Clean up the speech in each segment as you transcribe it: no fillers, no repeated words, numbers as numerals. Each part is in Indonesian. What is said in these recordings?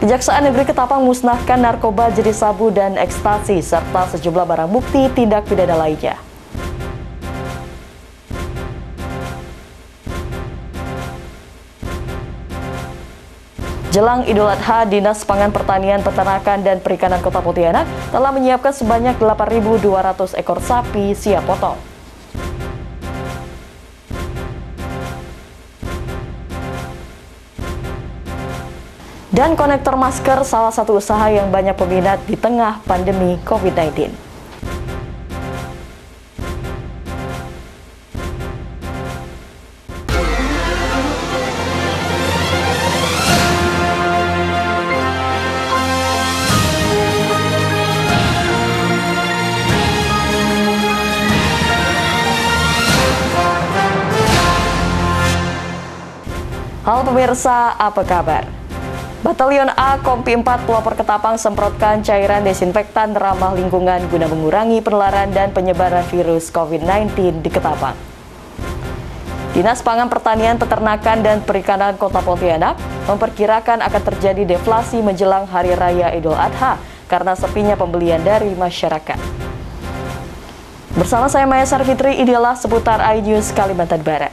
Kejaksaan Negeri Ketapang musnahkan narkoba jenis sabu dan ekstasi serta sejumlah barang bukti tindak pidana lainnya. Jelang Idul Adha, Dinas Pangan Pertanian, Peternakan, dan Perikanan Kota Pontianak telah menyiapkan sebanyak 8.200 ekor sapi siap potong. Dan konektor masker salah satu usaha yang banyak peminat di tengah pandemi COVID-19. Halo pemirsa, apa kabar? Batalion A Kompi 4 pelopor Ketapang semprotkan cairan desinfektan ramah lingkungan guna mengurangi penularan dan penyebaran virus COVID-19 di Ketapang. Dinas Pangan Pertanian, Peternakan, dan Perikanan Kota Pontianak memperkirakan akan terjadi deflasi menjelang Hari Raya Idul Adha karena sepinya pembelian dari masyarakat. Bersama saya Maya Sarfitri, inilah seputar iNews Kalimantan Barat.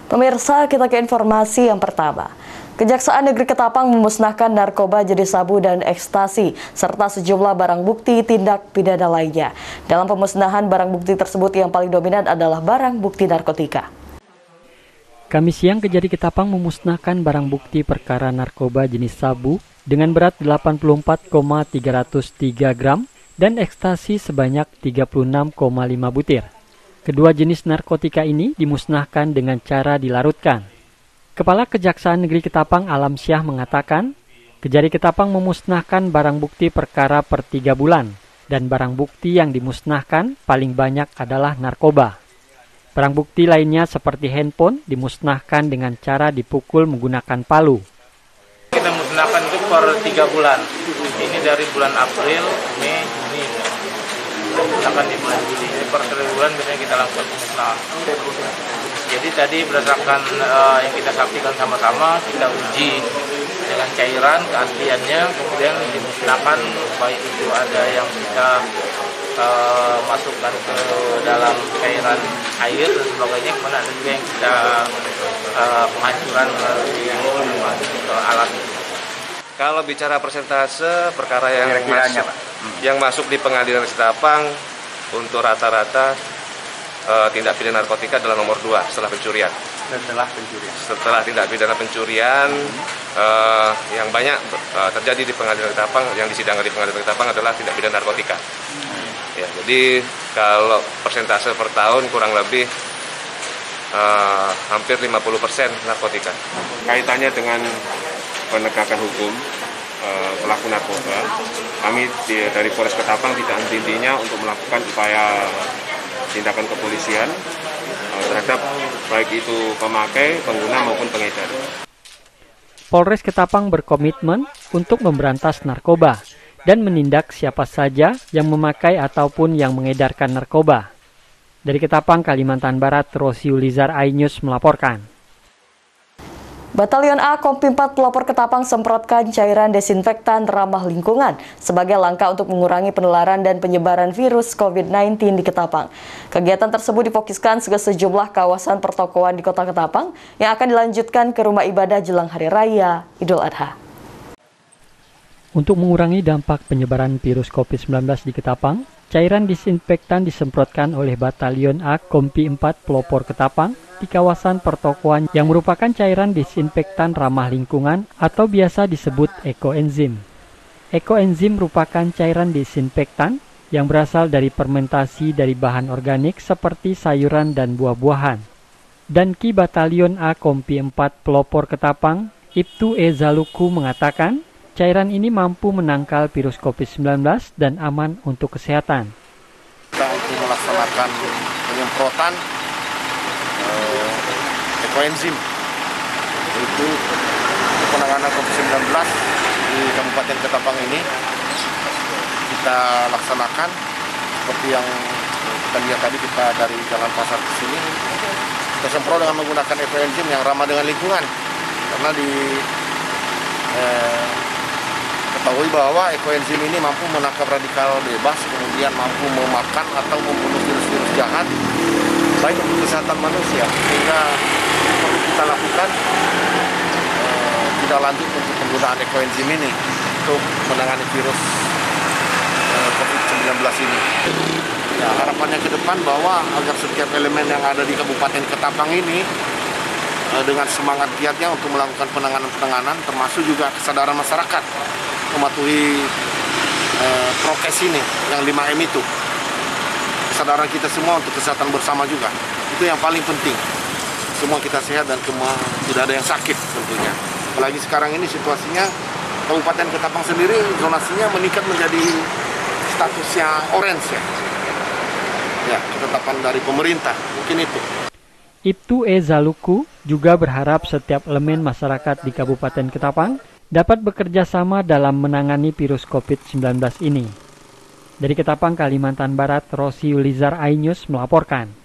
Pemirsa, kita ke informasi yang pertama. Kejaksaan Negeri Ketapang memusnahkan narkoba jenis sabu dan ekstasi, serta sejumlah barang bukti tindak pidana lainnya. Dalam pemusnahan barang bukti tersebut yang paling dominan adalah barang bukti narkotika. Kamis siang, Kejari Ketapang memusnahkan barang bukti perkara narkoba jenis sabu dengan berat 84,303 gram dan ekstasi sebanyak 36,5 butir. Kedua jenis narkotika ini dimusnahkan dengan cara dilarutkan. Kepala Kejaksaan Negeri Ketapang Alam Syah mengatakan, Kejari Ketapang memusnahkan barang bukti perkara per 3 bulan, dan barang bukti yang dimusnahkan paling banyak adalah narkoba. Barang bukti lainnya seperti handphone dimusnahkan dengan cara dipukul menggunakan palu. Kita musnahkan itu per 3 bulan. Ini dari bulan April, Mei, Juni. Musnahkan di bulan Juli. Per 3 bulan biasanya kita lakukan pemusnahan. Jadi tadi berdasarkan yang kita saksikan sama-sama, kita uji dengan cairan keasliannya, kemudian dimusnahkan, baik itu ada yang kita masukkan ke dalam cairan air dan sebagainya, kemudian ada juga yang kita penghancuran melalui alat. Kalau bicara persentase perkara yang masuk di pengadilan Ketapang untuk rata-rata tindak pidana narkotika adalah nomor 2 setelah pencurian. Setelah tindak pidana pencurian yang banyak terjadi di pengadilan Ketapang, yang disidangkan di pengadilan Ketapang adalah tindak pidana narkotika. Ya, jadi kalau persentase per tahun kurang lebih hampir 50% narkotika. Kaitannya dengan penegakan hukum pelaku narkoba, kami dari Polres Ketapang tidak henti-hentinya untuk melakukan upaya tindakan kepolisian terhadap baik itu pemakai, pengguna maupun pengedar. Polres Ketapang berkomitmen untuk memberantas narkoba dan menindak siapa saja yang memakai ataupun yang mengedarkan narkoba. Dari Ketapang, Kalimantan Barat, Rosi Ulizar, iNews melaporkan. Batalion A Kompi 4 pelopor Ketapang semprotkan cairan desinfektan ramah lingkungan sebagai langkah untuk mengurangi penularan dan penyebaran virus COVID-19 di Ketapang. Kegiatan tersebut difokuskan ke sejumlah kawasan pertokoan di Kota Ketapang yang akan dilanjutkan ke rumah ibadah jelang Hari Raya Idul Adha. Untuk mengurangi dampak penyebaran virus COVID-19 di Ketapang, cairan disinfektan disemprotkan oleh Batalion A Kompi 4 pelopor Ketapang di kawasan pertokoan yang merupakan cairan disinfektan ramah lingkungan atau biasa disebut ekoenzim. Ekoenzim merupakan cairan disinfektan yang berasal dari fermentasi dari bahan organik seperti sayuran dan buah-buahan. Dan Ki Batalion A Kompi 4 pelopor Ketapang, Ibtu Ezaluku mengatakan, cairan ini mampu menangkal virus COVID-19 dan aman untuk kesehatan. Kita untuk melaksanakan penyemprotan ekoenzim itu penanganan COVID-19 di Kabupaten Ketapang ini kita laksanakan seperti yang kita lihat tadi, kita dari Jalan Pasar ke sini kita semprot dengan menggunakan ekoenzim yang ramah dengan lingkungan, karena ketahui bahwa ekoenzim ini mampu menangkap radikal bebas, kemudian mampu memakan atau membunuh virus-virus jahat baik untuk kesehatan manusia, sehingga perlu kita lakukan tidak lanjut untuk penggunaan ekoenzim ini untuk menangani virus COVID-19 ini. Ya, harapannya ke depan bahwa agar setiap elemen yang ada di Kabupaten Ketapang ini dengan semangat giatnya untuk melakukan penanganan, termasuk juga kesadaran masyarakat mematuhi prokes ini, yang 5M itu. Kesadaran kita semua untuk kesehatan bersama juga. Itu yang paling penting. Semua kita sehat dan tidak ada yang sakit tentunya. Apalagi sekarang ini situasinya Kabupaten Ketapang sendiri zonasinya meningkat menjadi statusnya orange ya. Ya, ketetapan dari pemerintah, mungkin itu. Ibtu Zaluku juga berharap setiap elemen masyarakat di Kabupaten Ketapang dapat bekerja sama dalam menangani virus COVID-19 ini. Dari Ketapang, Kalimantan Barat, Rosi Yulizar, iNews melaporkan.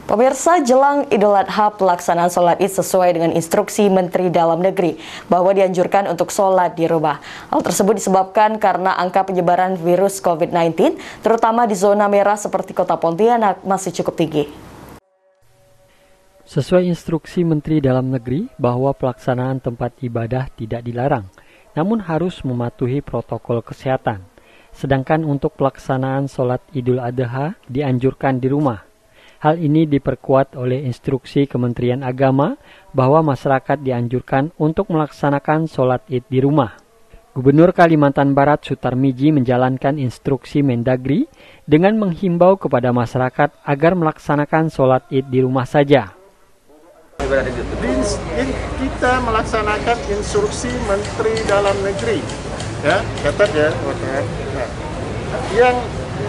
Pemirsa, jelang Idul Adha, pelaksanaan sholat Id sesuai dengan instruksi Menteri Dalam Negeri bahwa dianjurkan untuk sholat di rumah. Hal tersebut disebabkan karena angka penyebaran virus COVID-19, terutama di zona merah seperti Kota Pontianak, masih cukup tinggi. Sesuai instruksi Menteri Dalam Negeri bahwa pelaksanaan tempat ibadah tidak dilarang, namun harus mematuhi protokol kesehatan. Sedangkan untuk pelaksanaan sholat Idul Adha dianjurkan di rumah. Hal ini diperkuat oleh instruksi Kementerian Agama bahwa masyarakat dianjurkan untuk melaksanakan sholat Id di rumah. Gubernur Kalimantan Barat Sutarmiji menjalankan instruksi Mendagri dengan menghimbau kepada masyarakat agar melaksanakan sholat Id di rumah saja. Kita melaksanakan instruksi Menteri Dalam Negeri, ya, catat ya, yang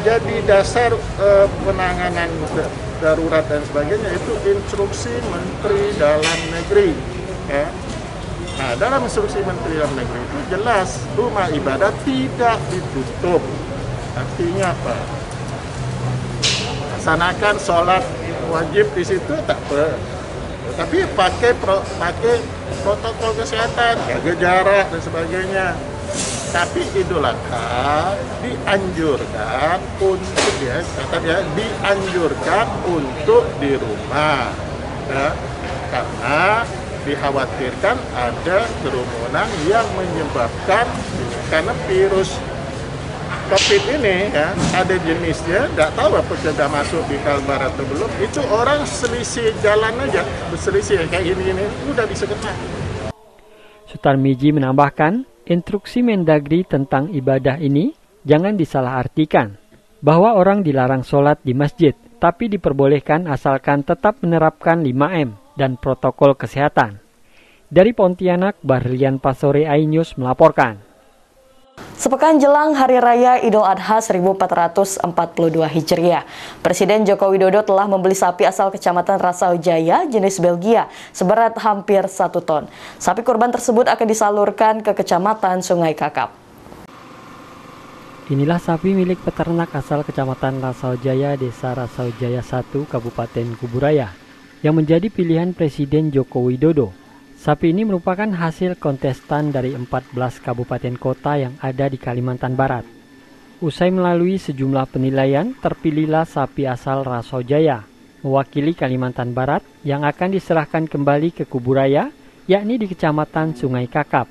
jadi dasar penanganan darurat dan sebagainya itu instruksi Menteri Dalam Negeri. Ya. Nah, dalam instruksi Menteri Dalam Negeri itu jelas rumah ibadah tidak ditutup. Artinya apa? Laksanakan sholat wajib di situ tak apa. Tapi pakai protokol kesehatan, jaga jarak dan sebagainya. Tapi Idul Adha dianjurkan untuk dianjurkan untuk di rumah, ya, karena dikhawatirkan ada kerumunan yang menyebabkan karena virus COVID ini ya ada jenisnya, nggak tahu apa sudah masuk di Kalbar atau belum. Itu orang selisih jalan aja, berselisih kayak ini udah bisa kena. Sutarmiji menambahkan, instruksi Mendagri tentang ibadah ini jangan disalahartikan bahwa orang dilarang sholat di masjid, tapi diperbolehkan asalkan tetap menerapkan 5M dan protokol kesehatan. Dari Pontianak, Barlian Pasore, iNews melaporkan. Sepekan jelang Hari Raya Idul Adha 1442 Hijriah, Presiden Joko Widodo telah membeli sapi asal Kecamatan Rasau Jaya jenis Belgia seberat hampir 1 ton. Sapi kurban tersebut akan disalurkan ke Kecamatan Sungai Kakap. Inilah sapi milik peternak asal Kecamatan Rasau Jaya, Desa Rasau Jaya 1, Kabupaten Kuburaya, yang menjadi pilihan Presiden Joko Widodo. Sapi ini merupakan hasil kontestan dari 14 kabupaten kota yang ada di Kalimantan Barat. Usai melalui sejumlah penilaian, terpilihlah sapi asal Rasau Jaya, mewakili Kalimantan Barat yang akan diserahkan kembali ke Kuburaya, yakni di Kecamatan Sungai Kakap.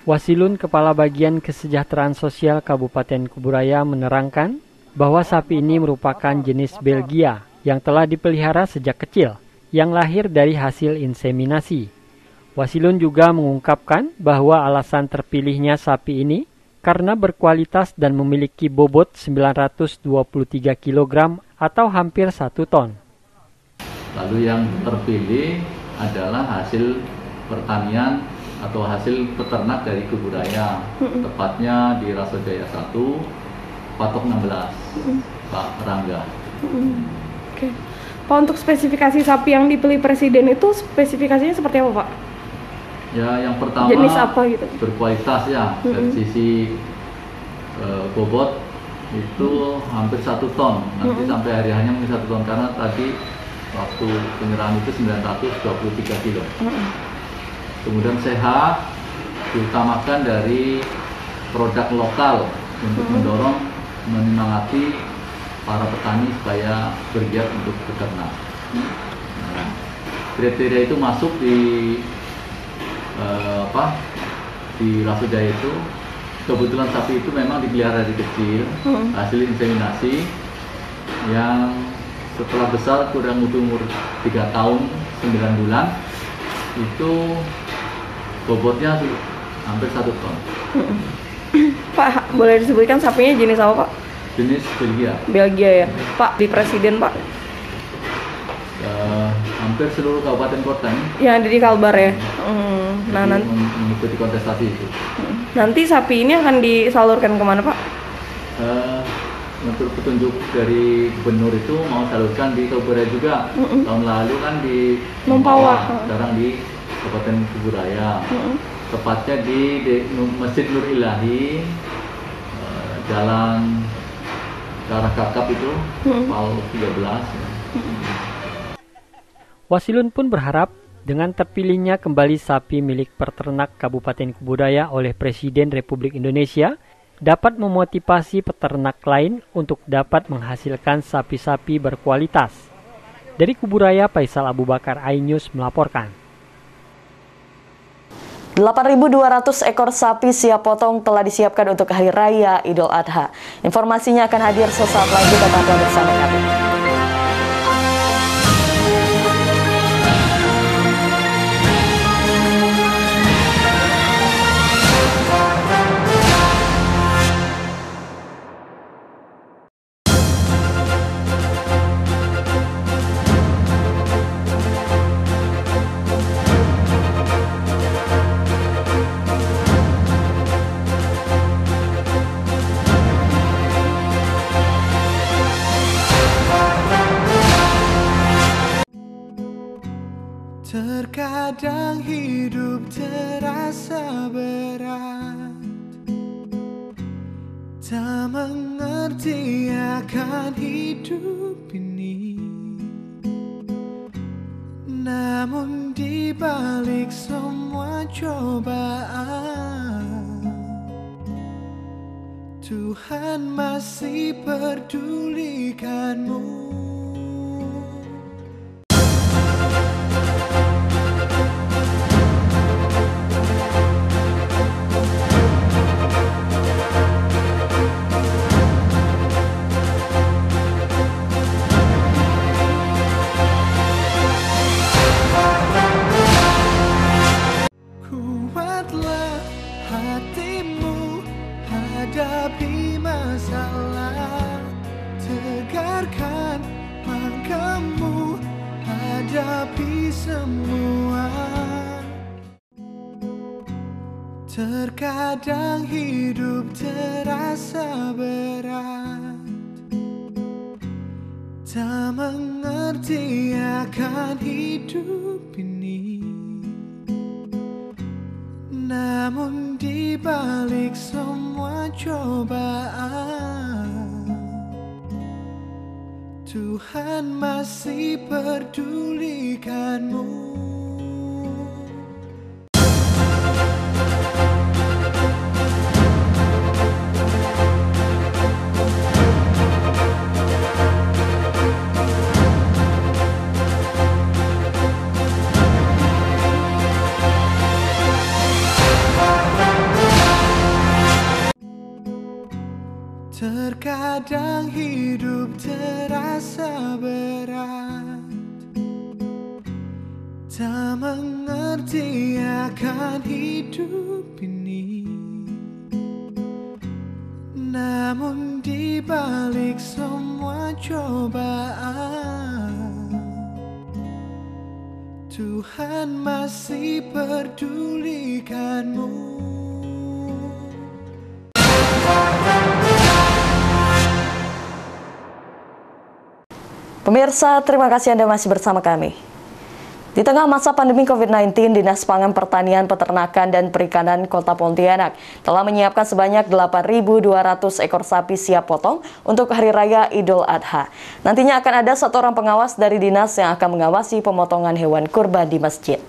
Wasilun Kepala Bagian Kesejahteraan Sosial Kabupaten Kuburaya menerangkan bahwa sapi ini merupakan jenis Belgia yang telah dipelihara sejak kecil, yang lahir dari hasil inseminasi. Wasilun juga mengungkapkan bahwa alasan terpilihnya sapi ini karena berkualitas dan memiliki bobot 923 kg atau hampir 1 ton. Lalu yang terpilih adalah hasil pertanian atau hasil peternak dari Kuburaya, tepatnya di Rasau Jaya 1, patok 16, Pak Rangga. Oke. Pak, untuk spesifikasi sapi yang dipilih Presiden itu spesifikasinya seperti apa, Pak? Ya, yang pertama jenis apa gitu? Berkualitas ya, dari sisi bobot itu hampir 1 ton. Nanti sampai hari hanya mungkin 1 ton karena tadi waktu penyerahan itu 923 kilo. Kemudian sehat diutamakan dari produk lokal untuk mendorong, menyemangati para petani supaya bergiat untuk beternak. Nah, kriteria itu masuk di di Raso Jaya itu. Kebetulan sapi itu memang dipelihara dari kecil, hasil inseminasi yang setelah besar kurang umur 3 tahun 9 bulan itu bobotnya hampir 1 ton. Pak, boleh disebutkan sapinya jenis apa, Pak? Jenis Belgia. Belgia ya. Pak, di Presiden, Pak? Hampir seluruh kabupaten kota nih. Yang ada di Kalbar ya. Nah, nanti mengikuti kontestasi itu. Nanti sapi ini akan disalurkan kemana, Pak? Untuk petunjuk dari gubernur itu mau salurkan di Kabupaten juga. Tahun lalu kan di Mempawah, sekarang di Kabupaten Kuburaya. Tepatnya di Masjid Nur Ilahi, jalan ke arah Kakap itu, Pal 13. Wasilun pun berharap dengan terpilihnya kembali sapi milik peternak Kabupaten Kuburaya oleh Presiden Republik Indonesia dapat memotivasi peternak lain untuk dapat menghasilkan sapi-sapi berkualitas. Dari Kuburaya, Faisal Abu Bakar, iNews melaporkan. 8.200 ekor sapi siap potong telah disiapkan untuk Hari Raya Idul Adha. Informasinya akan hadir sesaat lagi, tetaplah bersama kami. Terkadang hidup terasa berat, tak mengerti akan hidup ini. Namun di balik semua cobaan, Tuhan masih pedulikanmu. Hadapi masalah, tegarkan langkahmu, hadapi semua. Terkadang hidup terasa berat, tak mengerti akan hidup ini. Namun di balik semua cobaan, Tuhan masih pedulikanmu. Terkadang hidup terasa berat, tak mengerti akan hidup ini. Namun di balik semua cobaan, Tuhan masih pedulikanmu. Pemirsa, terima kasih Anda masih bersama kami. Di tengah masa pandemi COVID-19, Dinas Pangan Pertanian, Peternakan, dan Perikanan Kota Pontianak telah menyiapkan sebanyak 8.200 ekor sapi siap potong untuk Hari Raya Idul Adha. Nantinya akan ada 1 orang pengawas dari dinas yang akan mengawasi pemotongan hewan kurban di masjid.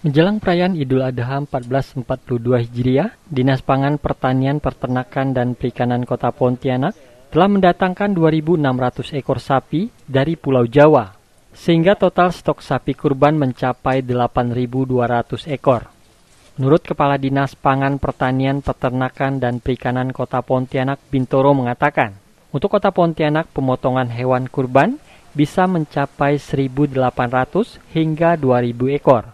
Menjelang perayaan Idul Adha 1442 Hijriah, Dinas Pangan Pertanian, Peternakan, dan Perikanan Kota Pontianak telah mendatangkan 2.600 ekor sapi dari Pulau Jawa, sehingga total stok sapi kurban mencapai 8.200 ekor. Menurut Kepala Dinas Pangan Pertanian, Peternakan, dan Perikanan Kota Pontianak, Bintoro mengatakan, untuk Kota Pontianak pemotongan hewan kurban bisa mencapai 1.800 hingga 2.000 ekor.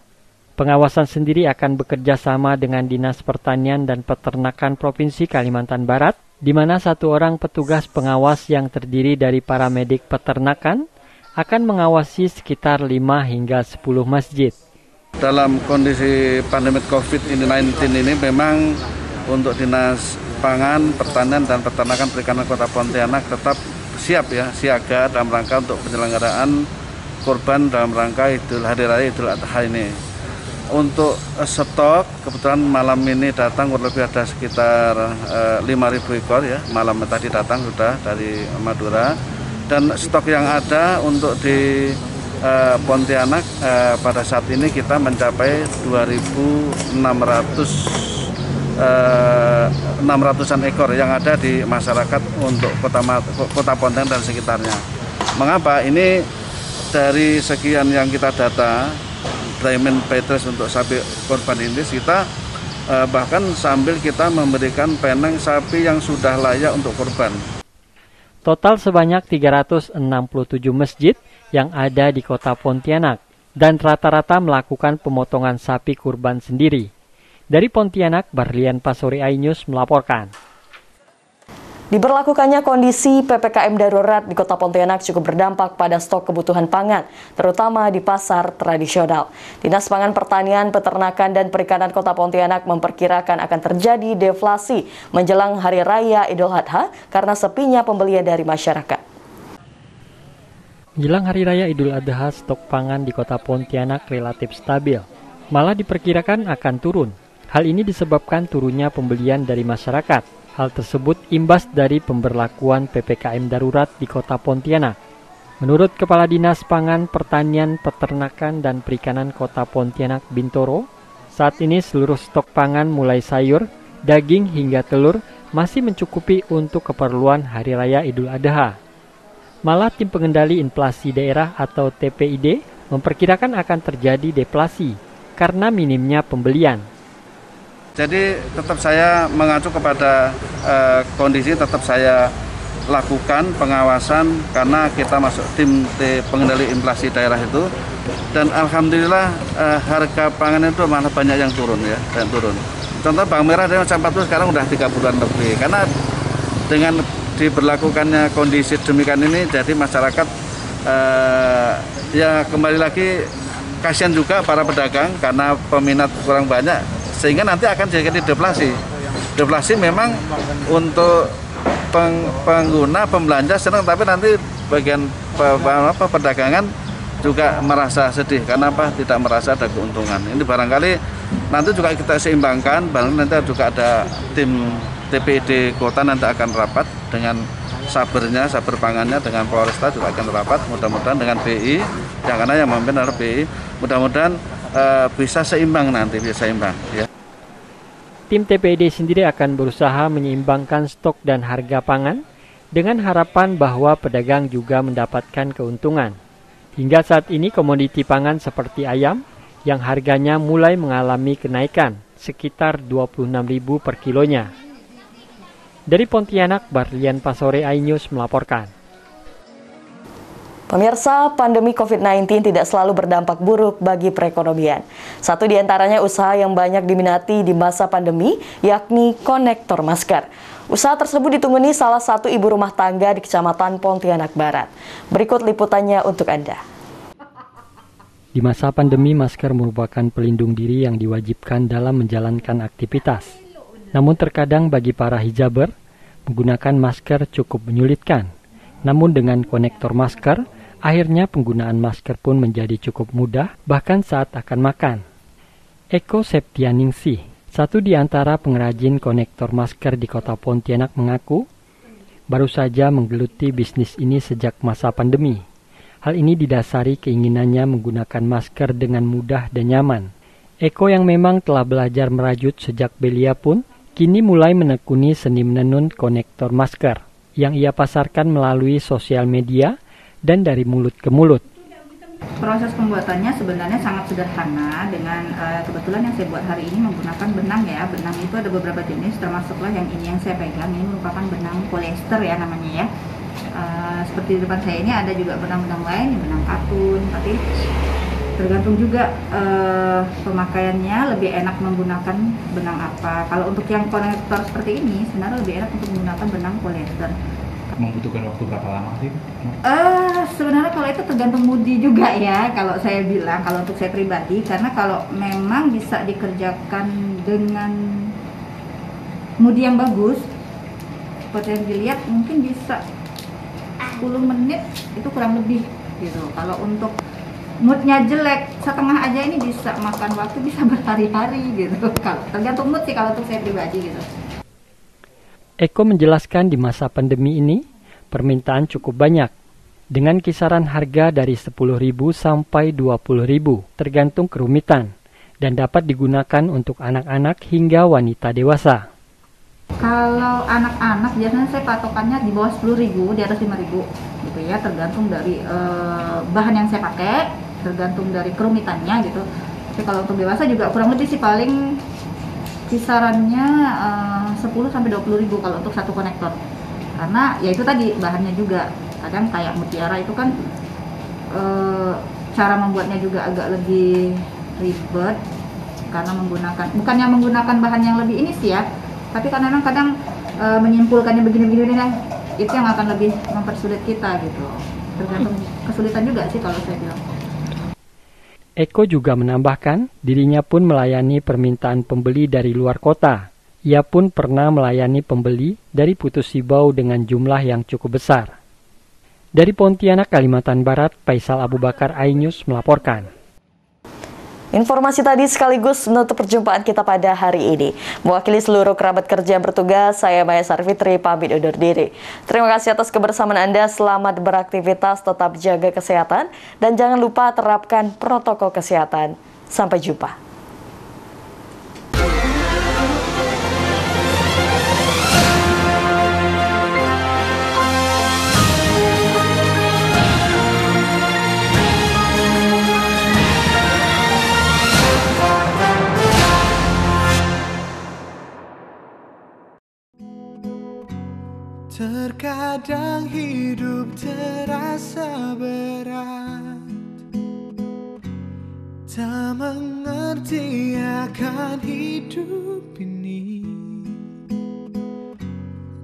Pengawasan sendiri akan bekerja sama dengan Dinas Pertanian dan Peternakan Provinsi Kalimantan Barat, di mana 1 orang petugas pengawas yang terdiri dari paramedik peternakan akan mengawasi sekitar 5 hingga 10 masjid. Dalam kondisi pandemi COVID-19 ini memang untuk Dinas Pangan, Pertanian, dan Peternakan Perikanan Kota Pontianak tetap siap ya, siaga dalam rangka untuk penyelenggaraan kurban dalam rangka Hari Raya Idul Adha ini. Untuk stok, kebetulan malam ini datang kurang lebih ada sekitar 5.000 ekor ya, malam tadi datang sudah dari Madura. Dan stok yang ada untuk di Pontianak pada saat ini kita mencapai 600-an ekor yang ada di masyarakat untuk kota Pontianak dan sekitarnya. Mengapa? Ini dari sekian yang kita data, Diamond Petres untuk sapi korban ini kita bahkan sambil kita memberikan peneng sapi yang sudah layak untuk korban. Total sebanyak 367 masjid yang ada di Kota Pontianak dan rata-rata melakukan pemotongan sapi kurban sendiri. Dari Pontianak, Barlian Pasori iNews melaporkan. Diberlakukannya kondisi PPKM darurat di Kota Pontianak cukup berdampak pada stok kebutuhan pangan, terutama di pasar tradisional. Dinas Pangan Pertanian, Peternakan, dan Perikanan Kota Pontianak memperkirakan akan terjadi deflasi menjelang Hari Raya Idul Adha karena sepinya pembelian dari masyarakat. Menjelang Hari Raya Idul Adha, stok pangan di Kota Pontianak relatif stabil, malah diperkirakan akan turun. Hal ini disebabkan turunnya pembelian dari masyarakat. Hal tersebut imbas dari pemberlakuan PPKM darurat di Kota Pontianak. Menurut Kepala Dinas Pangan, Pertanian, Peternakan, dan Perikanan Kota Pontianak, Bintoro, saat ini seluruh stok pangan mulai sayur, daging, hingga telur masih mencukupi untuk keperluan Hari Raya Idul Adha. Malah tim pengendali inflasi daerah atau TPID memperkirakan akan terjadi deflasi karena minimnya pembelian. Jadi tetap saya mengacu kepada kondisi, tetap saya lakukan pengawasan karena kita masuk tim pengendali inflasi daerah itu, dan alhamdulillah harga pangan itu malah banyak yang turun ya, dan turun. Contoh bawang merah dari macam 40 sekarang udah 30-an lebih, karena dengan diberlakukannya kondisi demikian ini, jadi masyarakat ya kembali lagi kasihan juga para pedagang karena peminat kurang banyak. Sehingga nanti akan jadi deflasi. Deflasi memang untuk pengguna, pembelanja senang, tapi nanti bagian perdagangan juga merasa sedih. Karena apa? Tidak merasa ada keuntungan. Ini barangkali nanti juga kita seimbangkan, barangkali nanti juga ada tim TPID Kota nanti akan rapat dengan saber pangannya, dengan Polresta juga akan rapat, mudah-mudahan dengan BI, karena yang memimpin adalah BI, mudah-mudahan bisa seimbang nanti, bisa seimbang ya. Tim TPID sendiri akan berusaha menyeimbangkan stok dan harga pangan dengan harapan bahwa pedagang juga mendapatkan keuntungan. Hingga saat ini komoditi pangan seperti ayam yang harganya mulai mengalami kenaikan sekitar 26.000 per kilonya. Dari Pontianak, Barlian Pasori iNews melaporkan. Pemirsa, pandemi COVID-19 tidak selalu berdampak buruk bagi perekonomian. Satu di antaranya usaha yang banyak diminati di masa pandemi, yakni konektor masker. Usaha tersebut ditunggangi salah satu ibu rumah tangga di Kecamatan Pontianak Barat. Berikut liputannya untuk Anda. Di masa pandemi, masker merupakan pelindung diri yang diwajibkan dalam menjalankan aktivitas. Namun terkadang bagi para hijaber, menggunakan masker cukup menyulitkan. Namun dengan konektor masker, Akhirnya penggunaan masker pun menjadi cukup mudah, bahkan saat akan makan. Eko Septianingsih, satu di antara pengrajin konektor masker di kota Pontianak mengaku, baru saja menggeluti bisnis ini sejak masa pandemi. Hal ini didasari keinginannya menggunakan masker dengan mudah dan nyaman. Eko yang memang telah belajar merajut sejak belia pun, kini mulai menekuni seni menenun konektor masker yang ia pasarkan melalui sosial media dan dari mulut ke mulut. Proses pembuatannya sebenarnya sangat sederhana dengan kebetulan yang saya buat hari ini menggunakan benang ya. Benang itu ada beberapa jenis, termasuklah yang ini yang saya pegang. Ini merupakan benang polyester ya namanya ya. Seperti di depan saya ini ada juga benang-benang lain, benang katun, tapi tergantung juga pemakaiannya, lebih enak menggunakan benang apa. Kalau untuk yang konektor seperti ini sebenarnya lebih enak untuk menggunakan benang polyester. Membutuhkan waktu berapa lama sih? Sebenarnya kalau itu tergantung moodi juga ya, kalau saya bilang, kalau untuk saya pribadi, karena kalau memang bisa dikerjakan dengan moodi yang bagus, seperti yang dilihat mungkin bisa 10 menit itu kurang lebih gitu. Kalau untuk moodnya jelek, setengah aja ini bisa makan waktu bisa berhari-hari gitu. Kalau tergantung mood sih kalau untuk saya pribadi gitu. Eko menjelaskan di masa pandemi ini, permintaan cukup banyak, dengan kisaran harga dari 10.000 sampai 20.000, tergantung kerumitan, dan dapat digunakan untuk anak-anak hingga wanita dewasa. Kalau anak-anak biasanya saya patokannya di bawah 10.000, di atas 5.000 gitu ya, tergantung dari bahan yang saya pakai, tergantung dari kerumitannya gitu. Tapi kalau untuk dewasa juga kurang lebih sih paling kisarannya 10 sampai 20.000 kalau untuk satu konektor. Karena ya itu tadi bahannya juga kadang kayak mutiara itu kan cara membuatnya juga agak lebih ribet karena bukannya menggunakan bahan yang lebih ini sih ya, tapi karena kadang menyimpulkannya begini-begini itu yang akan lebih mempersulit kita gitu. Tergantung kesulitan juga sih kalau saya bilang. Eko juga menambahkan, dirinya pun melayani permintaan pembeli dari luar kota. Ia pun pernah melayani pembeli dari Putus Sibau dengan jumlah yang cukup besar. Dari Pontianak, Kalimantan Barat, Faisal Abu Bakar, iNews melaporkan. Informasi tadi sekaligus menutup perjumpaan kita pada hari ini. Mewakili seluruh kerabat kerja yang bertugas, saya Maya Sarfitri pamit undur diri. Terima kasih atas kebersamaan Anda, selamat beraktivitas, tetap jaga kesehatan, dan jangan lupa terapkan protokol kesehatan. Sampai jumpa. Terkadang hidup terasa berat, tak mengerti akan hidup ini.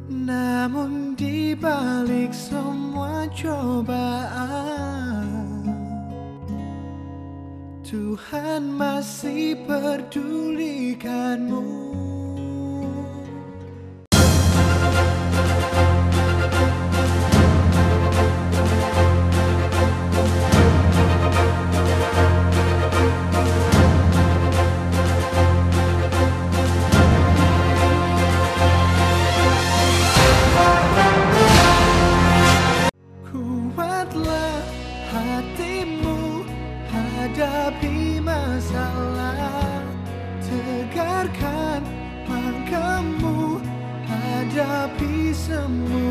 Namun di balik semua cobaan, Tuhan masih pedulikanmu. Kuatlah hatimu hadapi masalah, tegarkan langkahmu hadapi semua.